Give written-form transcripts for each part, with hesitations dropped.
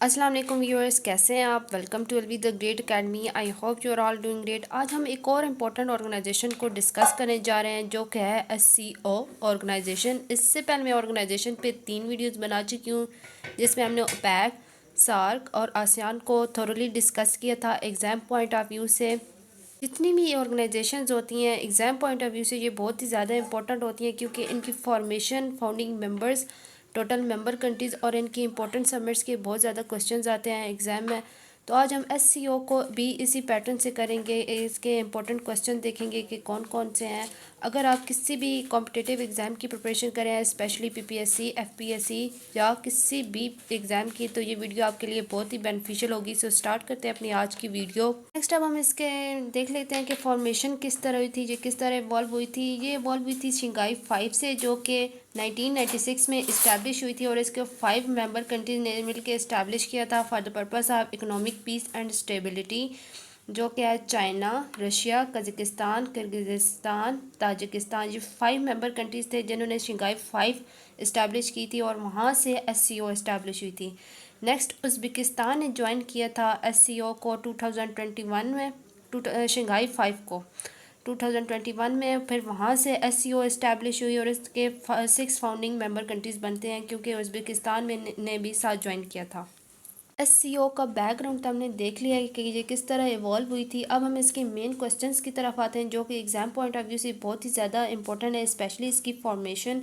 अस्सलाम वालेकुम व्यूअर्स, कैसे हैं आप। Welcome to LV the great academy. I hope you are all doing great. आज हम एक और इम्पॉर्टेंट ऑर्गेनाइजेशन को डिस्कस करने जा रहे हैं जो कि है SCO ऑर्गेनाइजेशन। इससे पहले मैं ऑर्गेनाइजेशन पे 3 वीडियोस बना चुकी हूँ जिसमें हमने ओपेक, सार्क और आसियान को थोरली डिस्कस किया था एग्ज़ाम पॉइंट ऑफ व्यू से। जितनी भी ऑर्गेनाइजेशंस होती हैं एग्ज़ाम पॉइंट ऑफ व्यू से ये बहुत ही ज़्यादा इंपॉर्टेंट होती हैं क्योंकि इनकी formation, founding members, total member countries और इनकी इंपॉर्टेंट समिट्स के बहुत ज़्यादा क्वेश्चंस आते हैं एग्ज़ाम में। तो आज हम SCO को भी इसी पैटर्न से करेंगे। इसके इंपॉर्टेंट क्वेश्चन देखेंगे कि कौन कौन से हैं। अगर आप किसी भी कॉम्पिटिटिव एग्ज़ाम की प्रिपरेशन कर रहे हैं, स्पेशली PPSC, FPSC या किसी भी एग्ज़ाम की, तो ये वीडियो आपके लिए बहुत ही बेनिफिशियल होगी। सो स्टार्ट करते हैं अपनी आज की वीडियो। नेक्स्ट अब हम इसके देख लेते हैं कि फॉर्मेशन किस तरह हुई थी, ये किस तरह इवॉल्व हुई थी। ये इवॉल्व हुई थी शंघाई 5 से, जो कि 1996 में इस्टेब्लिश हुई थी और इसके 5 मेंबर कंट्रीज ने मिलकर इस्टेब्लिश किया था for the purpose of economic peace and stability, जो कि है China, Russia, Kazakhstan, Kyrgyzstan, Tajikistan. ये 5 मेंबर कंट्रीज़ थे जिन्होंने शंघाई 5 इस्टेब्लिश की थी और वहाँ से SCO इस्टेब्लिश हुई थी। नेक्स्ट उज़्बेकिस्तान ने ज्वाइन किया था SCO को 2021 में, शंघाई 5 को 2021 में। फिर वहाँ से SCO इस्टेब्लिश हुई और इसके 6 फाउंडिंग मेंबर कंट्रीज़ बनते हैं क्योंकि उज़्बेकिस्तान में ने भी साथ ज्वाइन किया था। SCO का बैकग्राउंड तो हमने देख लिया है कि ये किस तरह इवॉल्व हुई थी। अब हम इसके मेन क्वेश्चंस की तरफ आते हैं जो कि एग्ज़ाम पॉइंट ऑफ व्यू से बहुत ही ज़्यादा इंपॉर्टेंट है, स्पेशली इसकी formation.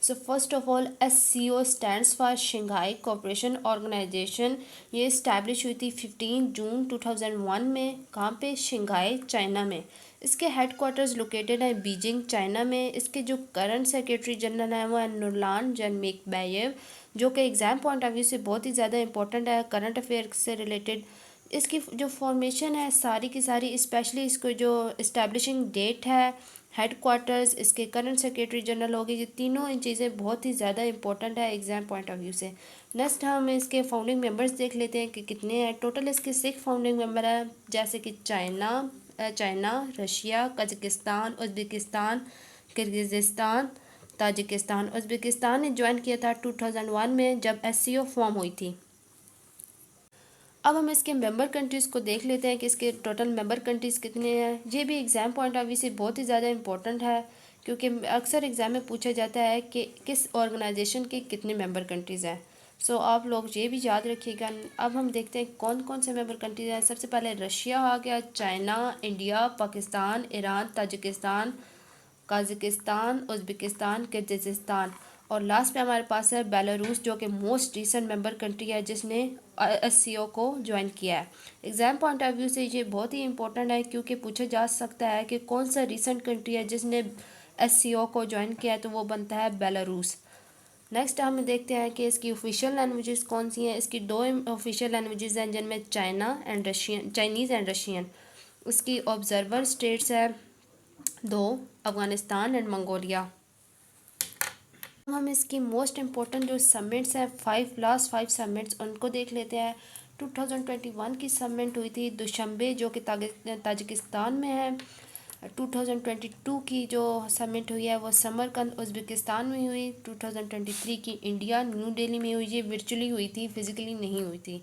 So first of all SCO stands for Shanghai cooperation organisation. ये इस्टेब्लिश हुई थी 15 जून 2001 में। कहाँ पे? शंघाई, चाइना में। इसके हेडक्वार्टर्स लोकेटेड है बीजिंग, चाइना में। इसके जो करंट सेक्रेटरी जनरल हैं वो है नुरलान जनमेकबैयव, जो कि एग्ज़ाम पॉइंट ऑफ व्यू से बहुत ही ज़्यादा इंपॉर्टेंट है, करंट अफेयर से रिलेटेड। इसकी जो फॉर्मेशन है सारी की सारी, स्पेशली इसको जो इस्टेब्लिशिंग डेट है, हेडक्वार्टर्स, इसके करंट सेक्रेटरी जनरल हो गए, ये तीनों इन चीज़ें बहुत ही ज़्यादा इंपॉर्टेंट है एग्ज़ाम पॉइंट ऑफ व्यू से। नेक्स्ट हम इसके फाउंडिंग मेंबर्स देख लेते हैं कि कितने हैं। टोटल इसके 6 फाउंडिंग मेंबर हैं, जैसे कि China, Russia, Kazakhstan, Uzbekistan, Kyrgyzstan, Tajikistan. Uzbekistan ने ज्वाइन किया था 2001 में जब SCO फॉर्म हुई थी। अब हम इसके मेंबर कंट्रीज़ को देख लेते हैं कि इसके टोटल मेंबर कंट्रीज़ कितने हैं। ये भी एग्ज़ाम पॉइंट ऑफ व्यू से बहुत ही ज़्यादा इंपॉर्टेंट है क्योंकि अक्सर एग्ज़ाम में पूछा जाता है कि किस ऑर्गेनाइजेशन के कितने मेंबर कंट्रीज़ हैं। सो आप लोग ये भी याद रखिएगा। अब हम देखते हैं कौन कौन से मेंबर कंट्रीज़ हैं। सबसे पहले रशिया आ गया, China, India, Pakistan, Iran, Tajikistan, Kazakhstan, Uzbekistan, Kyrgyzstan और लास्ट पे हमारे पास है बेलारूस, जो कि मोस्ट रिसेंट मेंबर कंट्री है जिसने SCO को ज्वाइन किया है। एग्ज़ाम पॉइंट ऑफ व्यू से ये बहुत ही इंपॉर्टेंट है क्योंकि पूछा जा सकता है कि कौन सा रिसेंट कंट्री है जिसने SCO को ज्वाइन किया है, तो वो बनता है बेलारूस। नेक्स्ट हम देखते हैं कि इसकी ऑफिशियल लैंग्वेजेस कौन सी हैं। इसकी 2 ऑफिशियल लैंग्वेजेस हैं जिनमें चाइनीज़ एंड रशियन। इसकी ऑब्जर्वर स्टेट्स है 2, अफ़गानिस्तान एंड मंगोलिया। हम इसकी मोस्ट इम्पोर्टेंट जो समिट्स हैं, 5 लास्ट 5 समिट्स, उनको देख लेते हैं। 2021 की समिट हुई थी दुशंबे, जो कि ताजिकिस्तान में है। 2022 की जो समिट हुई है वो समरकंद, उज़्बेकिस्तान में हुई। 2023 की इंडिया, न्यू दिल्ली में हुई। ये वर्चुअली हुई थी, फिज़िकली नहीं हुई थी।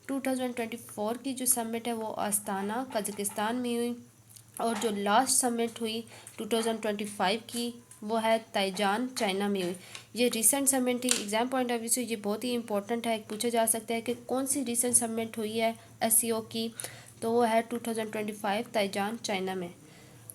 2024 की जो समिट है वो आस्ताना, कजाकिस्तान में हुई। और जो लास्ट समिट हुई 2025 की वो है ताइजान, चाइना में हुई। ये रिसेंट समिट थी। एग्ज़ाम पॉइंट ऑफ व्यू से ये बहुत ही इंपॉर्टेंट है। पूछा जा सकता है कि कौन सी रिसेंट समिट हुई है SCO की, तो वो है 2025 ताइजान, चाइना में।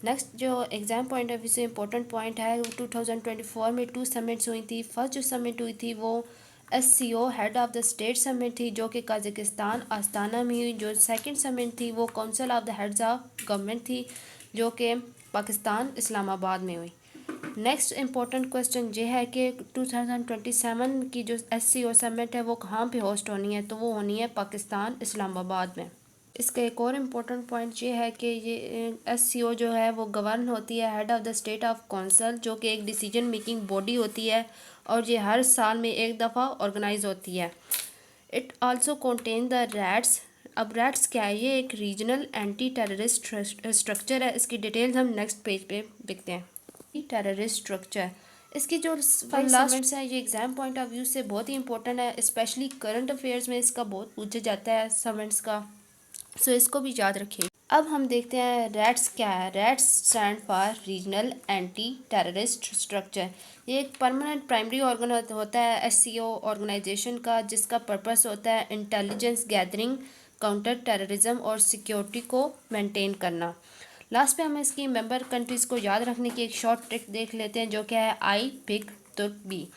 नेक्स्ट जो एग्ज़ाम पॉइंट ऑफ व्यू से इंपॉर्टेंट पॉइंट है, 2024 में 2 समिट्स हुई थी। फर्स्ट जो समिट हुई थी वो SCO head of the state summit थी, जो कि कजाकिस्तान, आस्ताना में हुई। जो सेकंड समिट थी वो council of the heads of government थी, जो कि पाकिस्तान, इस्लामाबाद में हुई। नेक्स्ट इंपॉर्टेंट क्वेश्चन ये है कि 2027 की जो SCO समिट है वो कहाँ पे होस्ट होनी है, तो वो होनी है पाकिस्तान, इस्लामाबाद में। इसका एक और इम्पोर्टेंट पॉइंट ये है कि ये SCO जो है वो गवर्न होती है head of the state of council, जो कि एक डिसीजन मेकिंग बॉडी होती है और ये हर साल में एक दफ़ा ऑर्गेनाइज होती है। It also contain the rats. अब रैट्स क्या है? ये एक रीजनल एंटी टेररिस्ट स्ट्रक्चर है। इसकी डिटेल्स हम नेक्स्ट पेज पे देखते हैं। टेररिस्ट स्ट्रक्चर, इसकी जो 5 समेंट्स हैं ये एग्ज़ाम पॉइंट ऑफ व्यू से बहुत ही इंपॉर्टेंट है, स्पेशली करंट अफेयर्स में इसका बहुत पूछा जाता है समेंट्स का, सो इसको भी याद रखिए। अब हम देखते हैं रैट्स क्या है। Rats stand for regional anti terrorist structure. ये एक परमानेंट प्राइमरी ऑर्गन होता है एससीओ ऑर्गेनाइजेशन का, जिसका पर्पस होता है इंटेलिजेंस गैदरिंग, काउंटर टेररिज्म और सिक्योरिटी को मेंटेन करना। लास्ट पे हम इसकी मेंबर कंट्रीज़ को याद रखने की एक शॉर्ट ट्रिक देख लेते हैं, जो क्या है आई पिक तुर्क बी।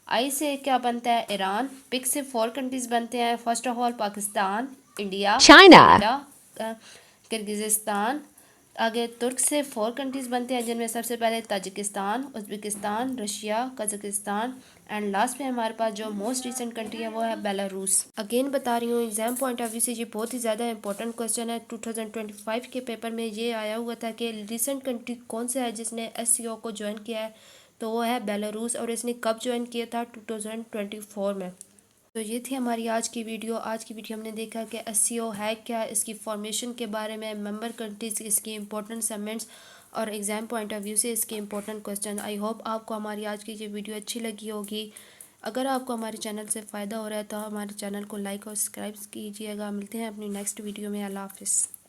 आई से क्या बनता है ईरान, पिक से 4 कंट्रीज़ बनते हैं। First of all Pakistan, India, China, Kyrgyzstan. आगे तुर्क से 4 कंट्रीज़ बनते हैं, जिनमें सबसे पहले Tajikistan, Uzbekistan, Russia, Kazakhstan and last में हमारे पास जो मोस्ट रिसेंट कंट्री है वो है बेलारूस। अगेन बता रही हूँ एग्जाम पॉइंट ऑफ व्यू से ये बहुत ही ज़्यादा इंपॉर्टेंट क्वेश्चन है। 2025 के पेपर में ये आया हुआ था कि रिसेंट कंट्री कौन सा है जिसने एससीओ को ज्वाइन किया है, तो वो है बेलारूस, और इसने कब ज्वाइन किया था 2024 में। तो ये थी हमारी आज की वीडियो। आज की वीडियो हमने देखा कि एससीओ है क्या, इसकी फॉर्मेशन के बारे में, मेंबर कंट्रीज़, इसकी इंपॉर्टेंट समेंट्स और एग्ज़ाम पॉइंट ऑफ व्यू से इसके इंपॉर्टेंट क्वेश्चन। आई होप आपको हमारी आज की ये वीडियो अच्छी लगी होगी। अगर आपको हमारे चैनल से फ़ायदा हो रहा है तो हमारे चैनल को लाइक और सब्सक्राइब कीजिएगा। मिलते हैं अपनी नेक्स्ट वीडियो में। अल्लाह हाफिज़।